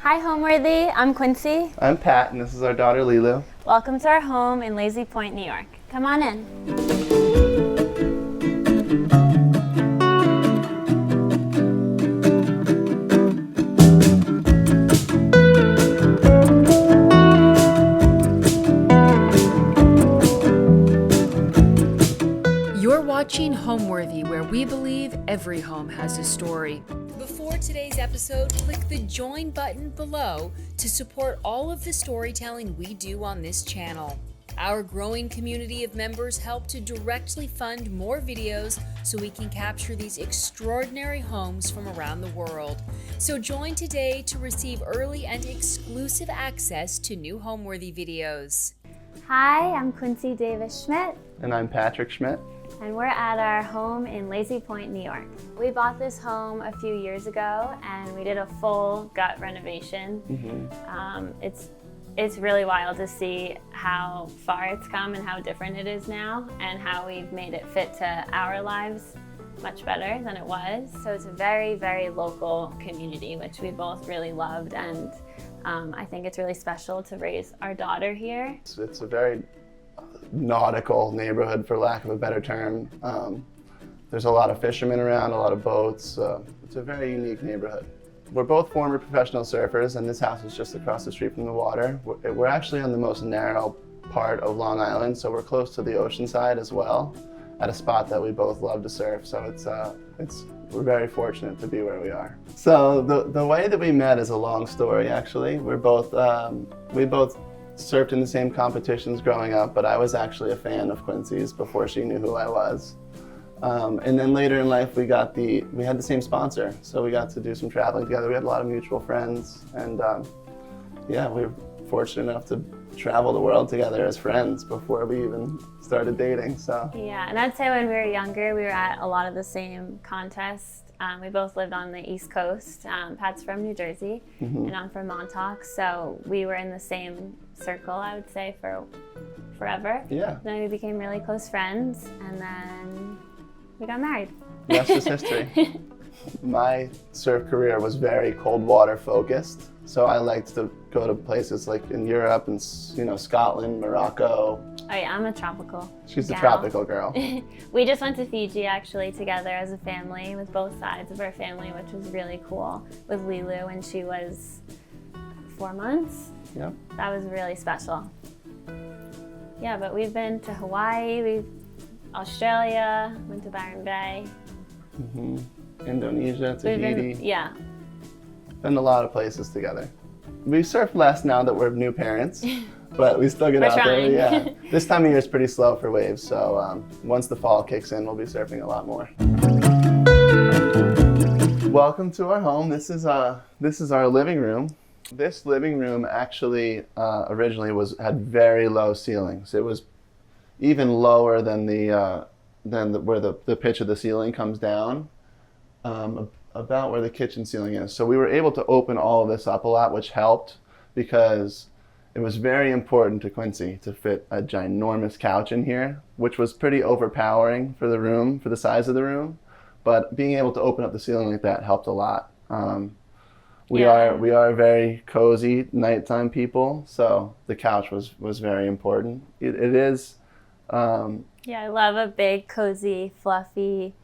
Hi Homeworthy, I'm Quincy. I'm Pat, and this is our daughter Lilu. Welcome to our home in Lazy Point, New York. Come on in. You're watching Homeworthy, where we believe every home has a story. Before today's episode, click the join button below to support all of the storytelling we do on this channel. Our growing community of members help to directly fund more videos so we can capture these extraordinary homes from around the world. So join today to receive early and exclusive access to new Homeworthy videos. Hi, I'm Quincy Davis Schmidt. And I'm Patrick Schmidt. And we're at our home in Lazy Point, New York. We bought this home a few years ago and we did a full gut renovation. It's really wild to see how far it's come and how different it is now and how we've made it fit to our lives much better than it was. So it's a very, very local community, which we both really loved, and I think it's really special to raise our daughter here. It's a very nautical neighborhood, for lack of a better term. There's a lot of fishermen around, a lot of boats. It's a very unique neighborhood. We're both former professional surfers, and this house is just across the street from the water. We're actually on the most narrow part of Long Island, so we're close to the ocean side as well, at a spot that we both love to surf. So we're very fortunate to be where we are. So the way that we met is a long story, actually. We both surfed in the same competitions growing up, but I was actually a fan of Quincy's before she knew who I was. And then later in life, we had the same sponsor, so we got to do some traveling together. We had a lot of mutual friends, and we were fortunate enough to travel the world together as friends before we even started dating. So yeah, and I'd say when we were younger, we were at a lot of the same contests. We both lived on the East Coast. Pat's from New Jersey, and I'm from Montauk, so we were in the same circle, I would say, for forever. Yeah. Then we became really close friends, and then we got married. The rest is history. My surf career was very cold water focused, so I liked to go to places like in Europe and Scotland, Morocco. Oh yeah, I'm a tropical She's gal. a tropical girl. We just went to Fiji actually together as a family with both sides of our family, which was really cool, with Lilu when she was 4 months. Yep. That was really special. Yeah, but we've been to Hawaii, Australia, went to Byron Bay. Indonesia, Tahiti. Yeah. Been a lot of places together. We surf less now that we're new parents, but we still get We're out trying. there. Yeah. This time of year is pretty slow for waves, so once the fall kicks in, we'll be surfing a lot more. Welcome to our home. This is our living room. This living room actually originally had very low ceilings. It was even lower than where the pitch of the ceiling comes down, about where the kitchen ceiling is. So we were able to open all of this up a lot, which helped because it was very important to Quincy to fit a ginormous couch in here, which was pretty overpowering for the room, for the size of the room. But being able to open up the ceiling like that helped a lot. We are very cozy nighttime people, so the couch was very important. It is. Yeah, I love a big, cozy, fluffy,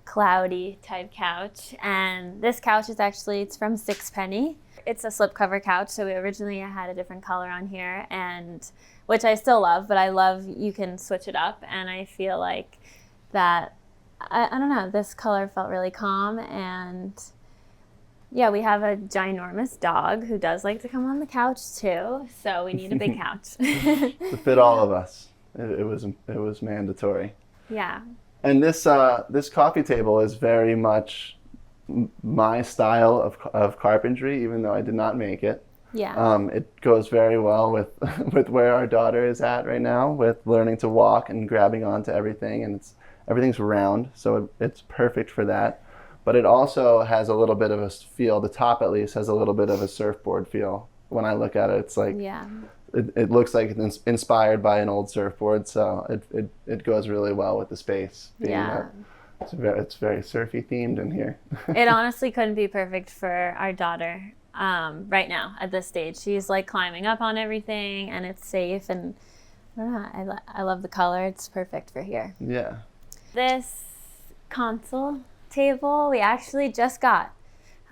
cloudy type couch. And this couch is it's from Sixpenny. It's a slipcover couch, so we originally had a different color on here, and which I still love, but I love you can switch it up, and I feel like that, I don't know, this color felt really calm. And yeah, we have a ginormous dog who does like to come on the couch too, so we need a big couch. To fit all of us. It was mandatory. Yeah. And this coffee table is very much my style of carpentry, even though I did not make it. Yeah. It goes very well with with where our daughter is at right now, with learning to walk and grabbing onto everything, and everything's round, so it's perfect for that. But it also has a little bit of a feel. The top, at least, has a little bit of a surfboard feel. When I look at it, it's like it looks like it's inspired by an old surfboard, so it goes really well with the space. It's very surfy themed in here. It honestly couldn't be perfect for our daughter right now at this stage. She's like climbing up on everything, and it's safe, and I don't know, I love the color. It's perfect for here. Yeah. This console table we actually just got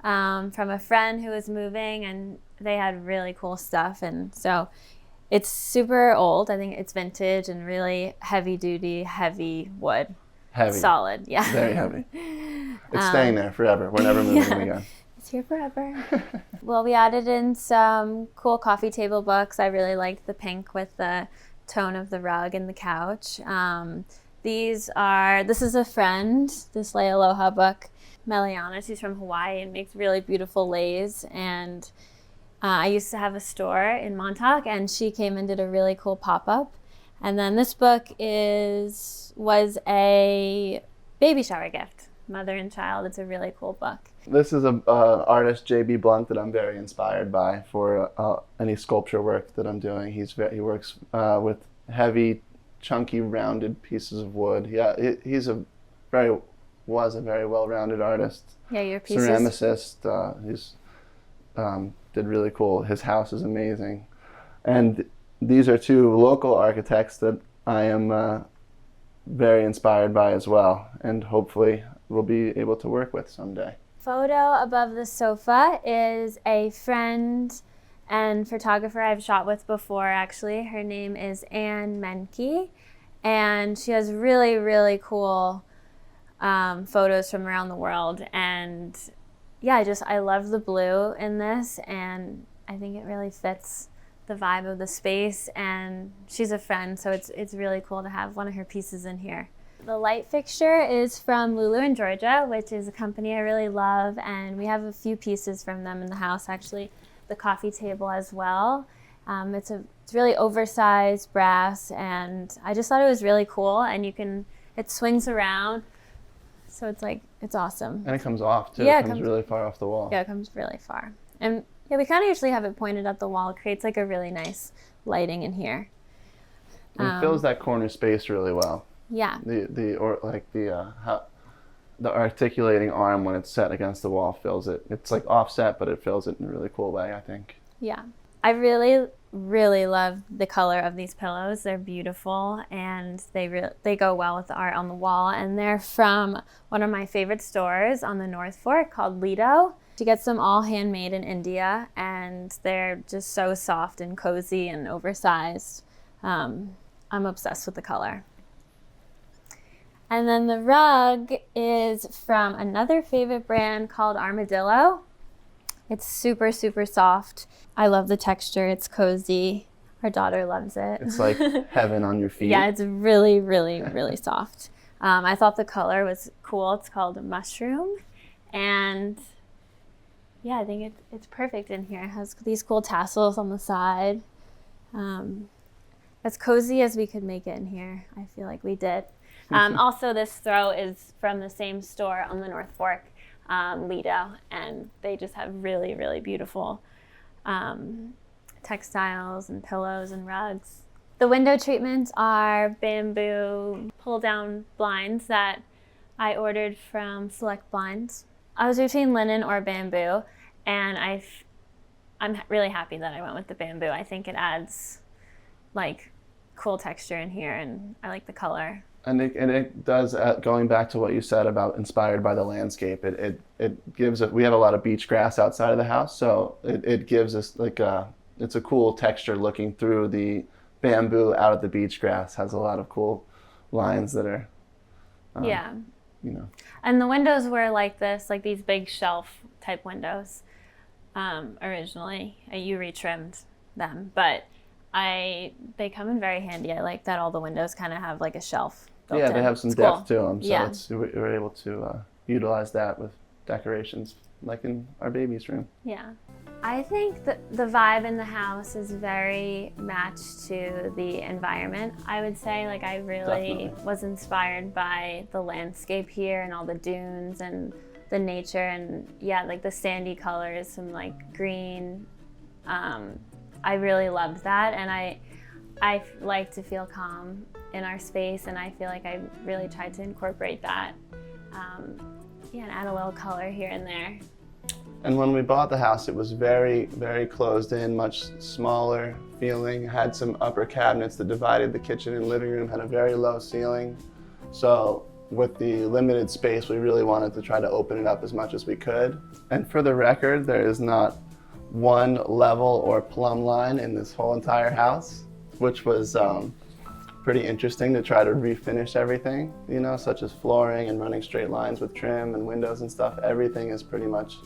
from a friend who was moving, and they had really cool stuff, and so it's super old. I think it's vintage and really heavy duty, heavy wood. Heavy. Solid, yeah. Very heavy. It's staying there forever. We're never moving it again. It's here forever. Well, we added in some cool coffee table books. I really liked the pink with the tone of the rug and the couch. This is a friend, this Lay Aloha book, Meliana. She's from Hawaii and makes really beautiful lays. And I used to have a store in Montauk, and she came and did a really cool pop-up. And then this book was a baby shower gift, mother and child. It's a really cool book. This is a artist, J.B. Blunt, that I'm very inspired by for any sculpture work that I'm doing. He works with heavy, chunky, rounded pieces of wood. Yeah, was a very well-rounded artist. Yeah, your pieces. Ceramicist. He's did really cool. His house is amazing, and these are two local architects that I am very inspired by as well, and hopefully we'll be able to work with someday. Photo above the sofa is a friend and photographer I've shot with before, actually. Her name is Anne Menke, and she has really, really cool photos from around the world. And yeah, I love the blue in this, and I think it really fits the vibe of the space, and she's a friend, so it's really cool to have one of her pieces in here. The light fixture is from Lulu in Georgia, which is a company I really love, and we have a few pieces from them in the house, actually. The coffee table as well. It's really oversized brass, and I just thought it was really cool, and it swings around, so it's awesome. And it comes off too. Yeah, it comes really far off the wall. Yeah, it comes really far. And yeah, we kind of usually have it pointed at the wall. It creates like a really nice lighting in here. And it fills that corner space really well. Yeah. The articulating arm when it's set against the wall fills it. It's like offset, but it fills it in a really cool way, I think. Yeah. I really, really love the color of these pillows. They're beautiful, and they go well with the art on the wall. And they're from one of my favorite stores on the North Fork called Lido. She gets them all handmade in India, and they're just so soft and cozy and oversized. I'm obsessed with the color. And then the rug is from another favorite brand called Armadillo. It's super, super soft. I love the texture. It's cozy. Our daughter loves it. It's like heaven on your feet. Yeah, it's really, really, really soft. I thought the color was cool. It's called Mushroom. And yeah, I think it's perfect in here. It has these cool tassels on the side. As cozy as we could make it in here. I feel like we did. Also, this throw is from the same store on the North Fork, Lido, and they just have really, really beautiful textiles and pillows and rugs. The window treatments are bamboo pull-down blinds that I ordered from Select Blinds. I was between linen or bamboo, and I'm really happy that I went with the bamboo. I think it adds like cool texture in here, and I like the color. And it does, going back to what you said about inspired by the landscape, it gives we have a lot of beach grass outside of the house, so it gives us it's a cool texture looking through the bamboo out at the beach grass. Has a lot of cool lines that are, yeah. You know. And the windows were like this, like these big shelf type windows originally. You retrimmed them, but they come in very handy. I like that all the windows kind of have like a shelf built in. They have some it's depth cool. to them, so Yeah. we're able to utilize that with decorations like in our baby's room. Yeah. I think that the vibe in the house is very matched to the environment. I would say, like, I really Definitely. was inspired by the landscape here and all the dunes and the nature, and yeah, like the sandy colors, some like green. I really loved that, and I like to feel calm in our space, and I feel like I really tried to incorporate that. And add a little color here and there. And when we bought the house, it was very, very closed in, much smaller feeling. Had some upper cabinets that divided the kitchen and living room, had a very low ceiling. So with the limited space, we really wanted to try to open it up as much as we could. And for the record, there is not one level or plumb line in this whole entire house, which was pretty interesting to try to refinish everything, you know, such as flooring and running straight lines with trim and windows and stuff. Everything is pretty much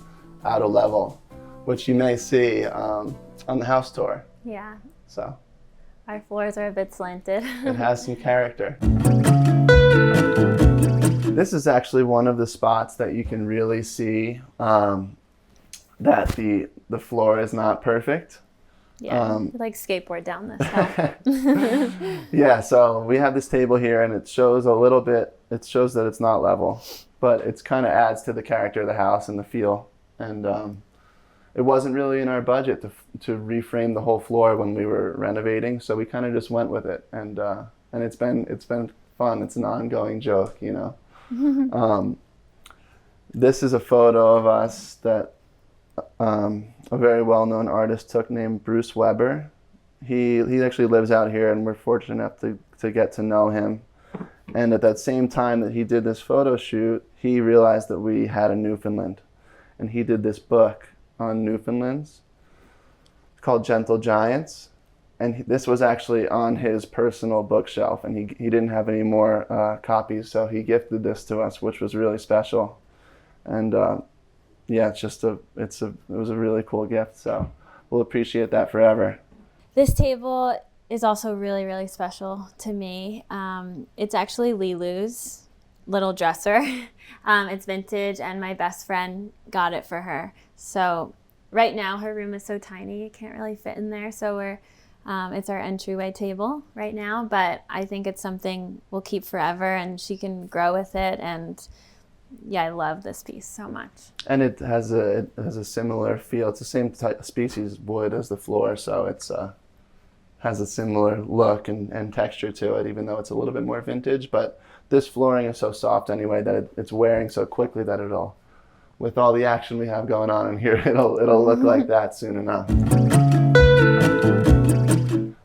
out of level, which you may see on the house tour. Yeah. So our floors are a bit slanted. It has some character. This is actually one of the spots that you can really see that the floor is not perfect. Yeah, we like skateboard down this hill. Yeah, so we have this table here and it shows a little bit, it shows that it's not level, but it's kind of adds to the character of the house and the feel. And it wasn't really in our budget to reframe the whole floor when we were renovating, so we kind of just went with it. And it's been fun. It's an ongoing joke, you know. This is a photo of us that a very well-known artist took named Bruce Weber. He actually lives out here, and we're fortunate enough to get to know him. And at that same time that he did this photo shoot, he realized that we had a Newfoundland. And he did this book on Newfoundlands. It's called Gentle Giants. And this was actually on his personal bookshelf, and he didn't have any more copies, so he gifted this to us, which was really special. And yeah, it was a really cool gift, so we'll appreciate that forever. This table is also really, really special to me. It's actually Lilu's little dresser. It's vintage, and my best friend got it for her. So right now her room is so tiny, it can't really fit in there, so it's our entryway table right now, but I think it's something we'll keep forever, and she can grow with it. And yeah, I love this piece so much. And it has a similar feel. It's the same type of species wood as the floor, so it's has a similar look and texture to it, even though it's a little bit more vintage. But this flooring is so soft anyway that it's wearing so quickly that it'll, with all the action we have going on in here, it'll look like that soon enough.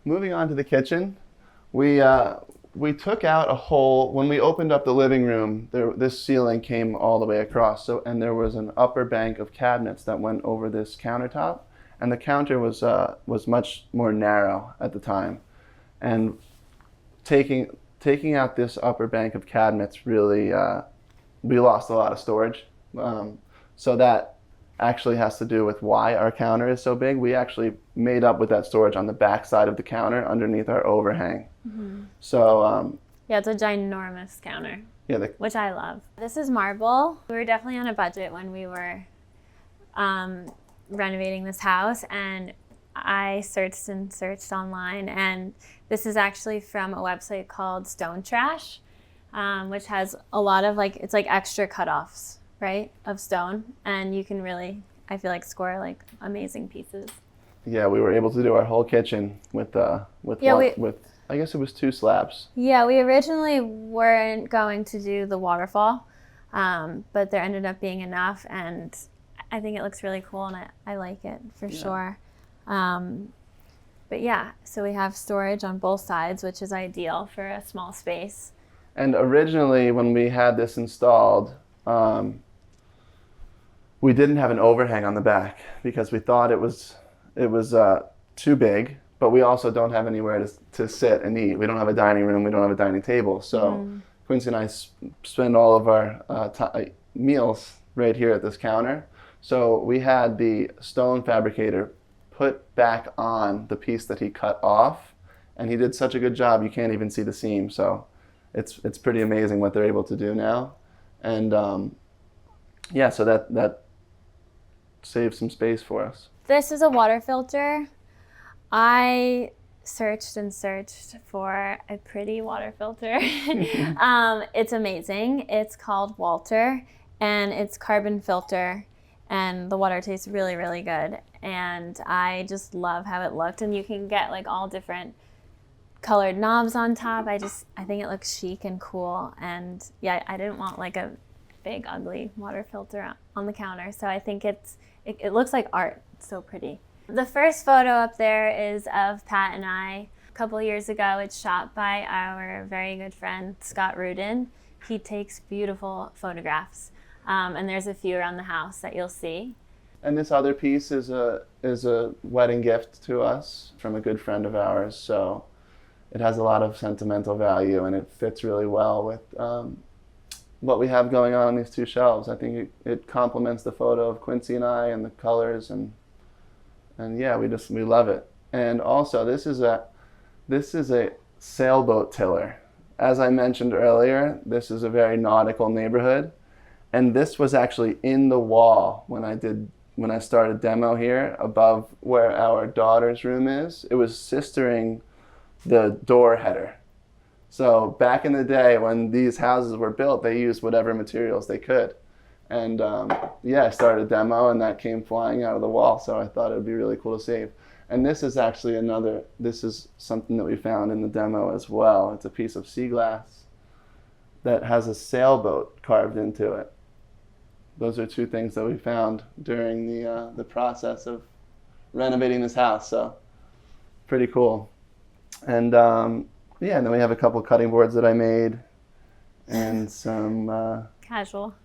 Moving on to the kitchen, we took out a hole. When we opened up the living room, this ceiling came all the way across, and there was an upper bank of cabinets that went over this countertop, and the counter was much more narrow at the time. And taking out this upper bank of cabinets really, we lost a lot of storage. So that actually has to do with why our counter is so big. We actually made up with that storage on the back side of the counter underneath our overhang. Mm-hmm. So yeah, it's a ginormous counter, which I love. This is marble. We were definitely on a budget when we were renovating this house, and I searched and searched online, and this is actually from a website called Stone Trash, which has a lot of it's like extra cutoffs, right, of stone, and you can really, I feel like, score like amazing pieces. Yeah, we were able to do our whole kitchen with I guess it was 2 slabs. Yeah, we originally weren't going to do the waterfall, but there ended up being enough, and I think it looks really cool, and I like it for sure. But yeah, so we have storage on both sides, which is ideal for a small space. And originally, when we had this installed, we didn't have an overhang on the back because we thought it was too big, but we also don't have anywhere to sit and eat. We don't have a dining room, we don't have a dining table. So Quincy and I spend all of our meals right here at this counter. So we had the stone fabricator put back on the piece that he cut off, and he did such a good job you can't even see the seam. So it's pretty amazing what they're able to do now. And yeah, so that saves some space for us. This is a water filter. I searched and searched for a pretty water filter. It's amazing. It's called Walter, and it's carbon filter, and the water tastes really, really good. And I just love how it looked, and you can get like all different colored knobs on top. I think it looks chic and cool, and yeah, I didn't want like a big ugly water filter on the counter, so I think it's it looks like art. It's so pretty. The first photo up there is of Pat and I. A couple years ago, it's shot by our very good friend, Scott Rudin. He takes beautiful photographs. And there's a few around the house that you'll see. And this other piece is a wedding gift to us from a good friend of ours. So it has a lot of sentimental value, and it fits really well with what we have going on these two shelves. I think it complements the photo of Quincy and I and the colors, and yeah, we love it. And also, this is a sailboat tiller. As I mentioned earlier, this is a very nautical neighborhood, and this was actually in the wall when I started demo here above where our daughter's room is. It was sistering the door header. So back in the day when these houses were built, they used whatever materials they could. And yeah, I started a demo and that came flying out of the wall. So I thought it would be really cool to save. And this is actually this is something that we found in the demo as well. It's a piece of sea glass that has a sailboat carved into it. Those are two things that we found during the process of renovating this house. So pretty cool. And yeah, and then we have a couple cutting boards that I made and some... Casual.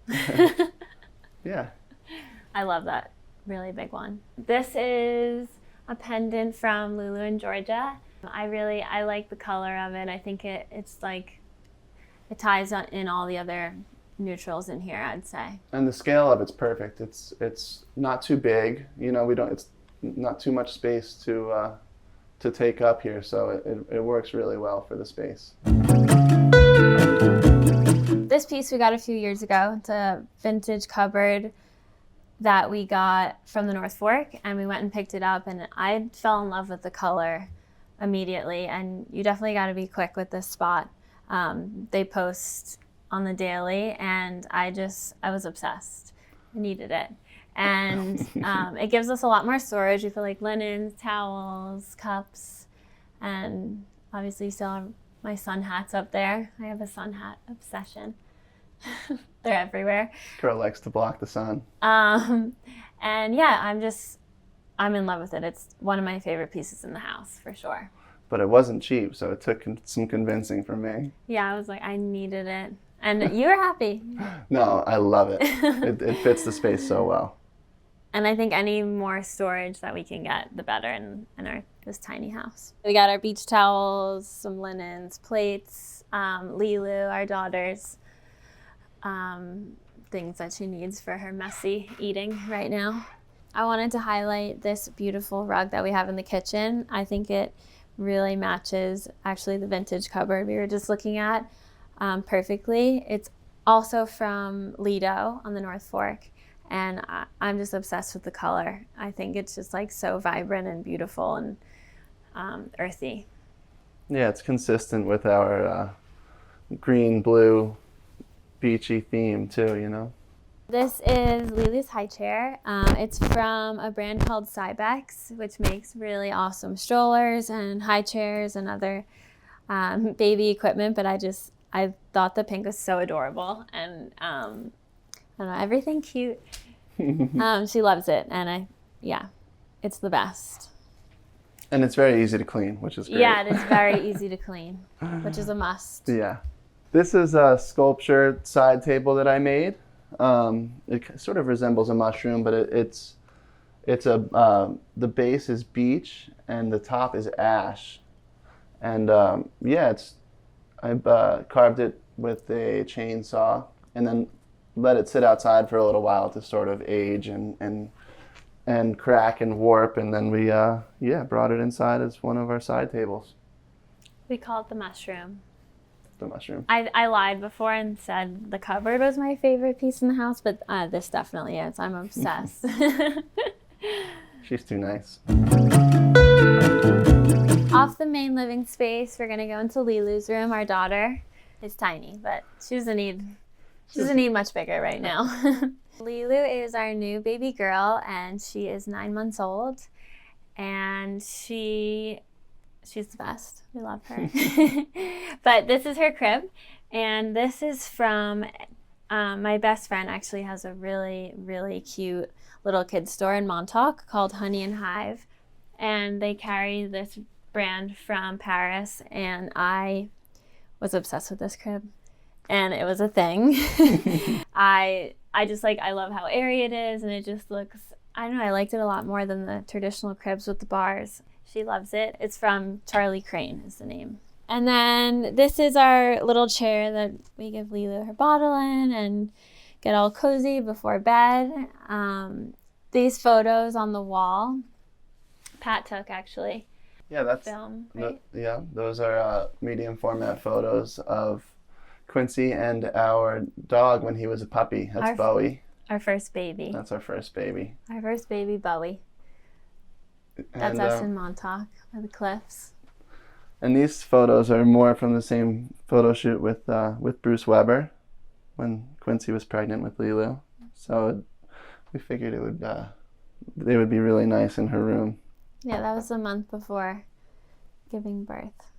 Yeah. I love that really big one. This is a pendant from Lulu in Georgia. I like the color of it. I think it's like, it ties in all the other neutrals in here, I'd say. And the scale of it's perfect. It's not too big. You know, it's not too much space to take up here, so it works really well for the space. This piece we got a few years ago. It's a vintage cupboard that we got from the North Fork, and we went and picked it up, and I fell in love with the color immediately. And you definitely got to be quick with this spot. They post on the daily, and I was obsessed. I needed it. And it gives us a lot more storage. We feel like linens, towels, cups, and obviously you still have my sun hats up there. I have a sun hat obsession. They're everywhere. Girl likes to block the sun. And yeah, I'm in love with it. It's one of my favorite pieces in the house, for sure. But it wasn't cheap, so it took some convincing from me. Yeah, I was like, I needed it. And you were happy. No, I love it. It fits the space so well. And I think any more storage that we can get, the better in this tiny house. We got our beach towels, some linens, plates, Lilu, our daughter's, things that she needs for her messy eating right now. I wanted to highlight this beautiful rug that we have in the kitchen. I think it really matches actually the vintage cupboard we were just looking at perfectly. It's also from Lido on the North Fork, and I'm just obsessed with the color. I think it's just like so vibrant and beautiful and earthy. Yeah, it's consistent with our green, blue, beachy theme too, you know? This is Lulu's high chair. It's from a brand called Cybex, which makes really awesome strollers and high chairs and other baby equipment, but I thought the pink was so adorable, and I don't know, everything cute. She loves it, and it's the best. And it's very easy to clean, which is great. Yeah, it is very easy to clean, which is a must. Yeah. This is a sculpture side table that I made. It sort of resembles a mushroom, but the base is beech and the top is ash. And yeah, I've carved it with a chainsaw and then let it sit outside for a little while to sort of age and crack and warp, and then we brought it inside as one of our side tables. We call it the mushroom. The mushroom. I lied before and said the cupboard was my favorite piece in the house, but this definitely is. I'm obsessed. She's too nice. Off the main living space, we're gonna go into Lilu's room. Our daughter is tiny, but she doesn't need much bigger right now. Lilu is our new baby girl, and she is 9 months old, and she's the best. We love her. But this is her crib, and this is from my best friend. Actually has a really, really cute little kids store in Montauk called Honey and Hive. And they carry this brand from Paris, and I was obsessed with this crib. And it was a thing. I just like, I love how airy it is, and it just looks, I don't know, I liked it a lot more than the traditional cribs with the bars. She loves it. It's from Charlie Crane is the name. And then this is our little chair that we give Lila her bottle in and get all cozy before bed. These photos on the wall, Pat took actually. Yeah, that's film, right? Those are medium format photos of Quincy and our dog when he was a puppy. That's Bowie. Our first baby. That's our first baby. Our first baby, Bowie. That's us in Montauk by the cliffs. And these photos are more from the same photo shoot with Bruce Weber when Quincy was pregnant with Lulu. So we figured they would be really nice in her room. Yeah, that was a month before giving birth.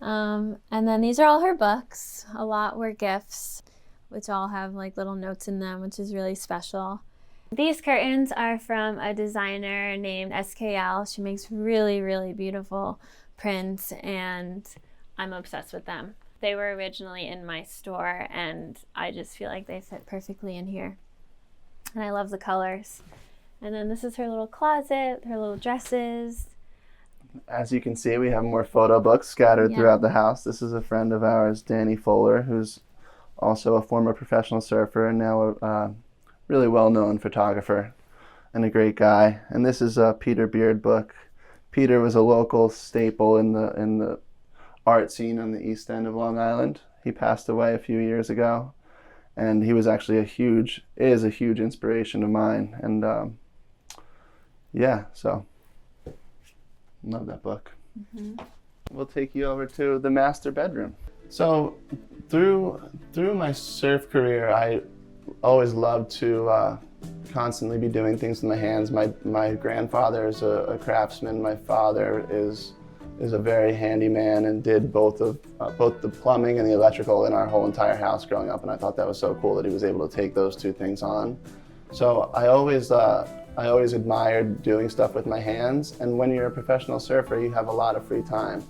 And then these are all her books. A lot were gifts, which all have like little notes in them, which is really special. These curtains are from a designer named SKL. She makes really, really beautiful prints, and I'm obsessed with them. They were originally in my store, and I just feel like they fit perfectly in here. And I love the colors. And then this is her little closet, her little dresses. As you can see, we have more photo books scattered throughout the house. This is a friend of ours, Danny Fuller, who's also a former professional surfer and now a really well-known photographer and a great guy. And this is a Peter Beard book. Peter was a local staple in the art scene on the east end of Long Island. He passed away a few years ago, and he was actually a huge inspiration of mine. And so love that book. Mm-hmm. We'll take you over to the master bedroom. So through my surf career, I always loved to constantly be doing things with my hands. My grandfather is a craftsman. My father is a very handy man and did both the plumbing and the electrical in our whole entire house growing up, and I thought that was so cool that he was able to take those two things on. So I always admired doing stuff with my hands, and when you're a professional surfer, you have a lot of free time.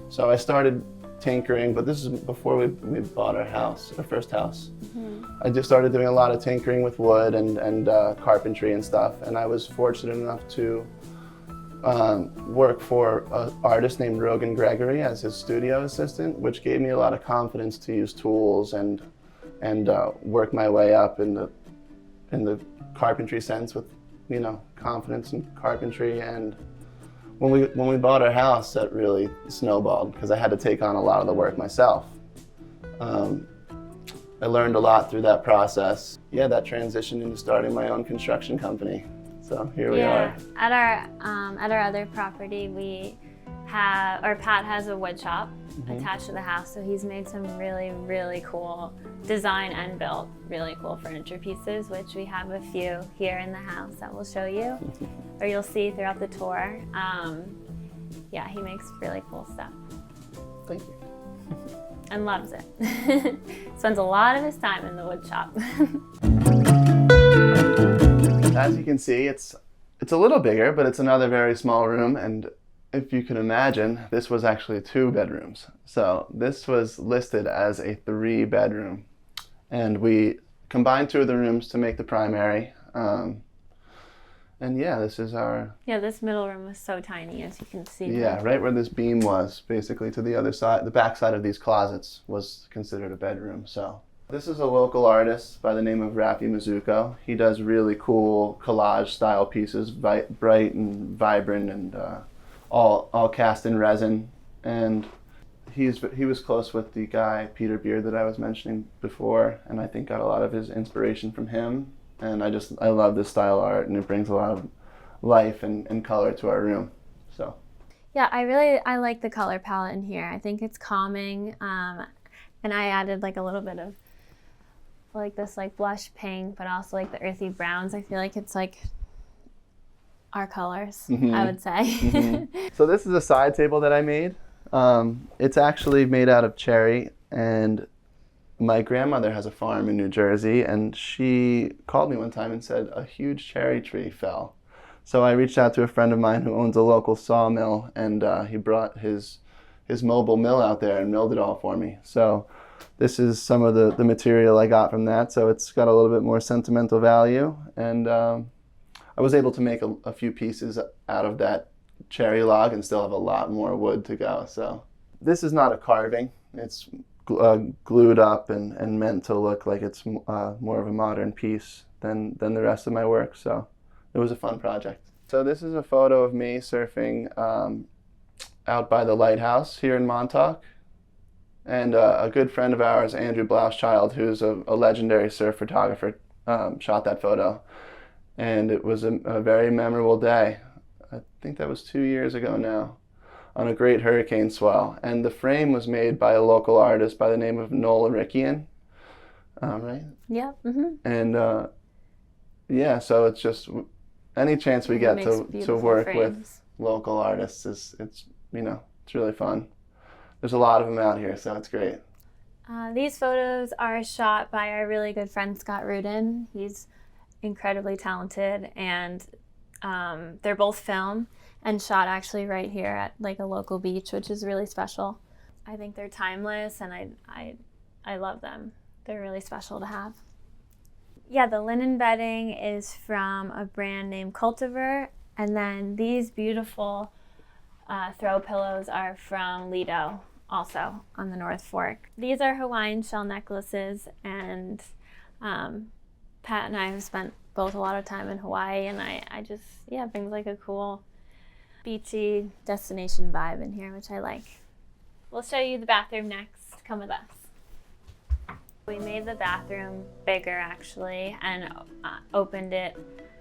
So I started tinkering, but this is before we bought our first house. Mm-hmm. I just started doing a lot of tinkering with wood and carpentry and stuff, and I was fortunate enough to work for an artist named Rogan Gregory as his studio assistant, which gave me a lot of confidence to use tools and work my way up in the carpentry sense with, confidence in carpentry. And when we bought our house, that really snowballed because I had to take on a lot of the work myself. I learned a lot through that process. Yeah, that transitioned into starting my own construction company. So here we are. At our other property, Pat has a wood shop attached to the house, so he's made some really, really cool design and built really cool furniture pieces, which we have a few here in the house that we'll show you, or you'll see throughout the tour. He makes really cool stuff. Thank you. And loves it. Spends a lot of his time in the wood shop. As you can see, it's a little bigger, but it's another very small room, and if you can imagine, this was actually 2 bedrooms. So this was listed as a 3-bedroom, and we combined 2 of the rooms to make the primary. This is our... Yeah, this middle room was so tiny, as you can see. Yeah, right where this beam was, basically to the other side, the back side of these closets was considered a bedroom. So this is a local artist by the name of Rafi Mizuko. He does really cool collage style pieces, bright and vibrant, and all cast in resin. And he was close with the guy Peter Beard that I was mentioning before, and I think got a lot of his inspiration from him. And I love this style art, and it brings a lot of life and color to our room. So yeah, I like the color palette in here. I think it's calming, and I added like a little bit of like this like blush pink, but also like the earthy browns. I feel like it's like our colors, I would say. Mm-hmm. So this is a side table that I made. It's actually made out of cherry, and My grandmother has a farm in New Jersey, and she called me one time and said a huge cherry tree fell. So I reached out to a friend of mine who owns a local sawmill, and he brought his mobile mill out there and milled it all for me. So this is some of the material I got from that, so it's got a little bit more sentimental value, and I was able to make a few pieces out of that cherry log and still have a lot more wood to go. So this is not a carving. It's glued up and meant to look like it's more of a modern piece than the rest of my work. So it was a fun project. So this is a photo of me surfing out by the lighthouse here in Montauk. And a good friend of ours, Andrew Blauschild, who's a legendary surf photographer, shot that photo. And it was a very memorable day. I think that was 2 years ago now, on a great hurricane swell. And the frame was made by a local artist by the name of Nola Rickian, right? Yeah. Mm-hmm. And yeah, so it's just any chance we get to work frames with local artists it's really fun. There's a lot of them out here, so it's great. These photos are shot by our really good friend Scott Rudin. He's incredibly talented, and they're both film and shot actually right here at like a local beach, which is really special. I think they're timeless, and I love them. They're really special to have. Yeah, the linen bedding is from a brand named Cultivar, and then these beautiful throw pillows are from Lido, also on the North Fork. These are Hawaiian shell necklaces, and Pat and I have spent both a lot of time in Hawaii, and I just, it brings like a cool beachy destination vibe in here, which I like. We'll show you the bathroom next. Come with us. We made the bathroom bigger actually, and opened it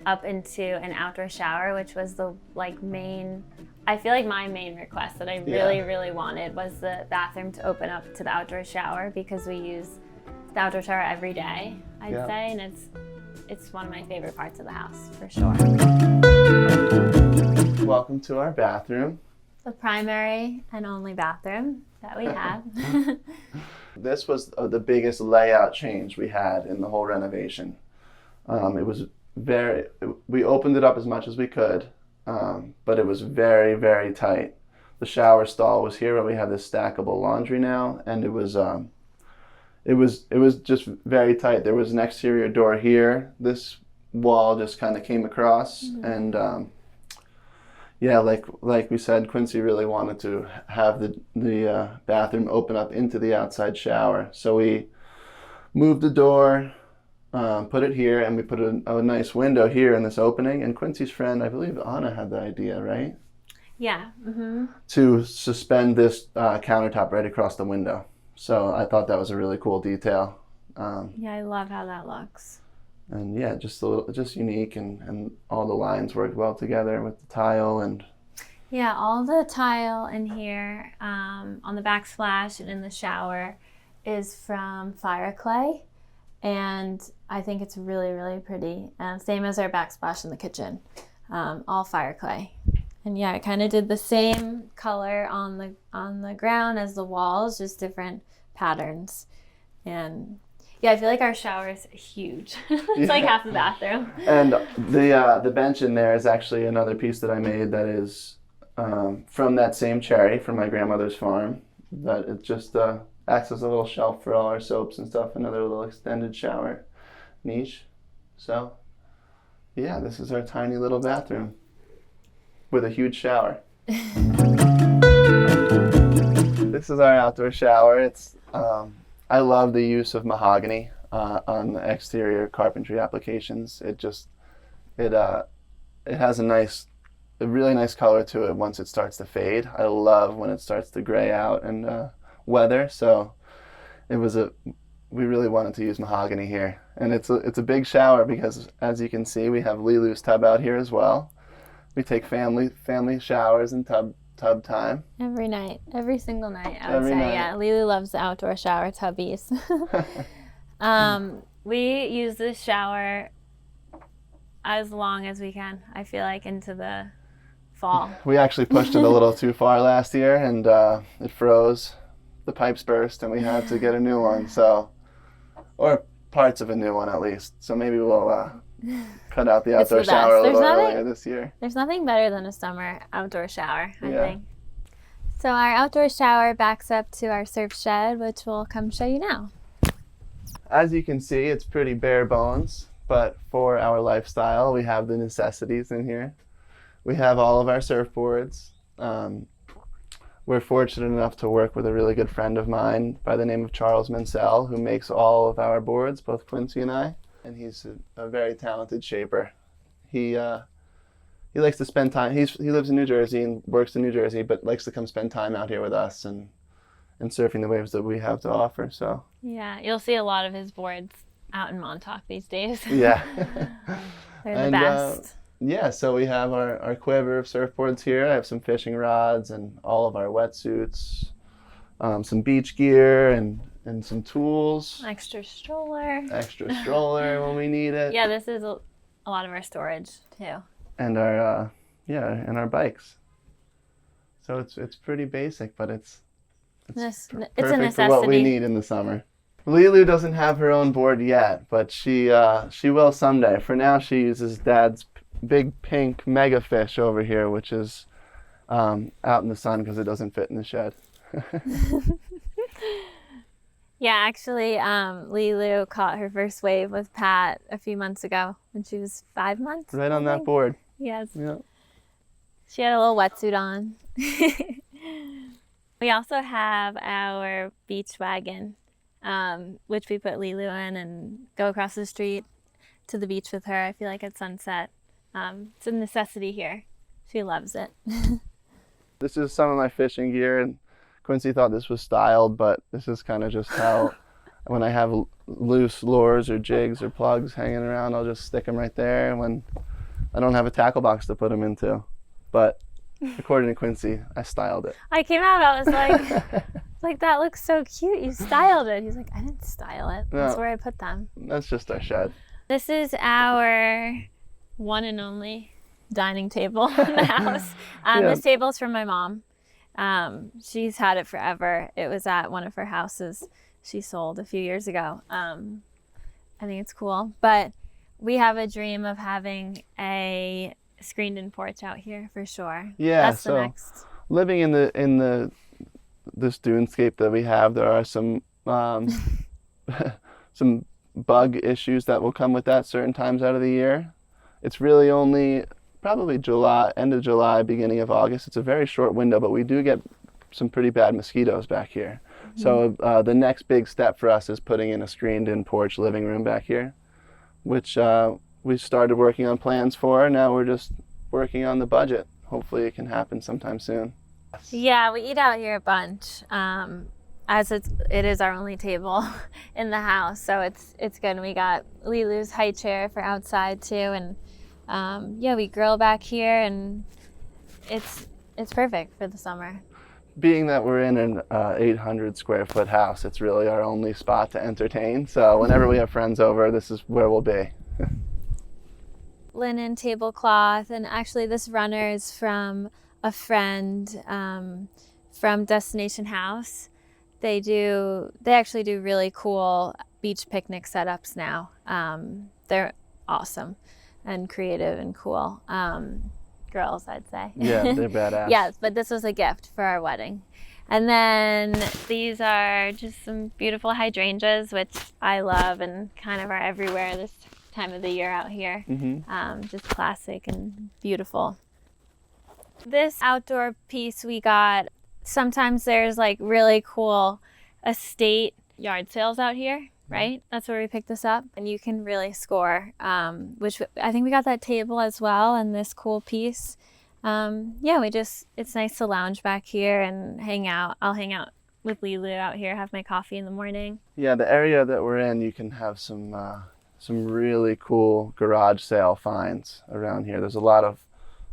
up into an outdoor shower, which was the main, I feel like my main request that I really wanted was the bathroom to open up to the outdoor shower, because we use the outdoor shower every day, I'd say, and it's one of my favorite parts of the house for sure. Welcome to our bathroom. The primary and only bathroom that we have. This was the biggest layout change we had in the whole renovation. It was we opened it up as much as we could, but it was very, very tight. The shower stall was here, but we have this stackable laundry now, and it was just very tight. There was an exterior door here. This wall just kind of came across, and like we said, Quincy really wanted to have the bathroom open up into the outside shower. So we moved the door, put it here, and we put a nice window here in this opening. And Quincy's friend, I believe Anna, had the idea, right? Yeah. Mm-hmm. To suspend this countertop right across the window. So I thought that was a really cool detail. I love how that looks. And yeah, just unique, and all the lines work well together with the tile and. Yeah, all the tile in here on the backsplash and in the shower is from fire clay, and I think it's really, really pretty. Same as our backsplash in the kitchen, all fire clay. And yeah, I kind of did the same color on the ground as the walls, just different patterns. And yeah, I feel like our shower is huge. It's like half the bathroom. And the bench in there is actually another piece that I made that is from that same cherry from my grandmother's farm. That it just acts as a little shelf for all our soaps and stuff, another little extended shower niche. So yeah, this is our tiny little bathroom with a huge shower. This is our outdoor shower. It's I love the use of mahogany on the exterior carpentry applications. It has a really nice color to it once it starts to fade. I love when it starts to gray out and weather. So we really wanted to use mahogany here, and it's a big shower because, as you can see, we have Lilu's tub out here as well. We take family showers and tub time. Every night, every single night, I would say. Night. Yeah, Lilu loves the outdoor shower tubbies. We use this shower as long as we can, I feel like, into the fall. We actually pushed it a little too far last year, and it froze. The pipes burst, and we had to get a new one. So or parts of a new one at least. So maybe we'll cut out the It's the outdoor shower a best. little earlier this year. There's nothing better than a summer outdoor shower, I Yeah. think. So our outdoor shower backs up to our surf shed, which we'll come show you now. As you can see, it's pretty bare bones, but for our lifestyle, we have the necessities in here. We have all of our surfboards. We're fortunate enough to work with a really good friend of mine by the name of Charles Mansell, who makes all of our boards, both Quincy and I. And he's a very talented shaper. He likes to spend time. He lives in New Jersey and works in New Jersey, but likes to come spend time out here with us and surfing the waves that we have to offer. So Yeah, you'll see a lot of his boards out in Montauk these days. yeah. They're the best. Yeah, so we have our quiver of surfboards here. I have some fishing rods and all of our wetsuits, some beach gear and some tools. Extra stroller. Extra stroller when we need it. Yeah, this is a lot of our storage too. And our and our bikes. So it's pretty basic, but it's It's a perfect for necessity. what we need in the summer. Lulu doesn't have her own board yet, but she will someday. For now, she uses Dad's big pink mega fish over here, which is out in the sun because it doesn't fit in the shed. Yeah, actually, Lulu caught her first wave with Pat a few months ago when she was 5 months. Right on I that think. board. Yes. Yeah. She had a little wetsuit on. We also have our beach wagon, which we put Lulu in and go across the street to the beach with her. I feel like at sunset. It's a necessity here. She loves it. This is some of my fishing gear, and Quincy thought this was styled, but this is kind of just how when I have loose lures or jigs or plugs hanging around, I'll just stick them right there when I don't have a tackle box to put them into. But according to Quincy, I styled it. I came out, I was like, that looks so cute. You styled it. He's like, I didn't style it. That's No. where I put them. That's just our shed. This is our one and only dining table in the house. Yeah. This table's from my mom. She's had it forever. It was at one of her houses she sold a few years ago. I think it's cool. But we have a dream of having a screened-in porch out here for sure. Yeah, That's the so next. living in this dunescape that we have, there are some some bug issues that will come with that certain times out of the year. It's really only probably July, end of July, beginning of August. It's a very short window, but we do get some pretty bad mosquitoes back here. Mm-hmm. So the next big step for us is putting in a screened-in porch living room back here, which we started working on plans for. Now we're just working on the budget. Hopefully it can happen sometime soon. Yeah, we eat out here a bunch. As it is our only table in the house, so it's good. We got Lulu's high chair for outside too, and we grill back here, and it's perfect for the summer. Being that we're in an 800 square foot house, it's really our only spot to entertain. So whenever we have friends over, this is where we'll be. Linen tablecloth, and actually this runner is from a friend from Destination House. They actually do really cool beach picnic setups now. They're awesome and creative and cool. Girls, I'd say. Yeah, they're badass. Yes, but this was a gift for our wedding. And then these are just some beautiful hydrangeas, which I love and kind of are everywhere this time of the year out here. Mm-hmm. Just classic and beautiful. This outdoor piece we got, sometimes there's like really cool estate yard sales out here, right? That's where we picked this up. And you can really score, which I think we got that table as well and this cool piece. It's nice to lounge back here and hang out. I'll hang out with Lulu out here, have my coffee in the morning. Yeah, the area that we're in, you can have some really cool garage sale finds around here. There's a lot of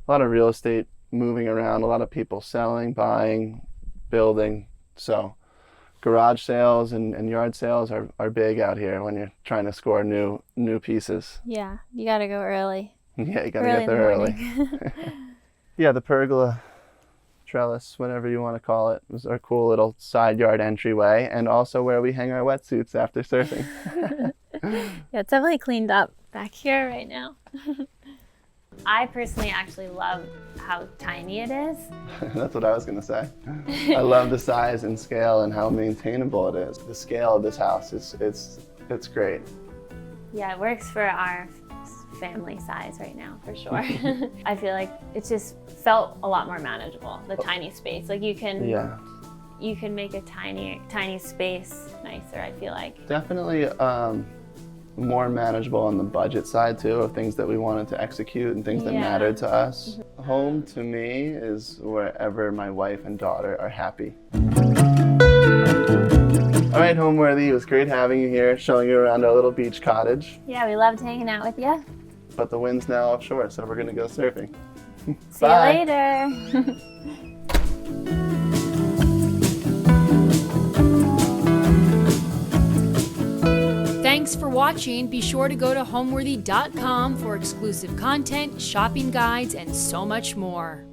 real estate moving around, a lot of people selling, buying, building. So garage sales and yard sales are big out here when you're trying to score new pieces. Yeah, you gotta go early. Yeah, you gotta get there early. Yeah, the pergola trellis, whatever you want to call it. It was our cool little side yard entryway, and also where we hang our wetsuits after surfing. Yeah, it's definitely cleaned up back here right now. I personally actually love how tiny it is. That's what I was going to say. I love the size and scale and how maintainable it is. The scale of this house it's great. Yeah, it works for our family size right now, for sure. I feel like it just felt a lot more manageable, the tiny space. Like you can make a tiny space nicer, I feel like. Definitely more manageable on the budget side too, of things that we wanted to execute and things that mattered to us. Home to me is wherever my wife and daughter are happy. All right, Homeworthy, it was great having you here, showing you around our little beach cottage. Yeah, we loved hanging out with you. But the wind's now offshore, so we're gonna go surfing. See you later. Thanks for watching. Be sure to go to homeworthy.com for exclusive content, shopping guides, and so much more.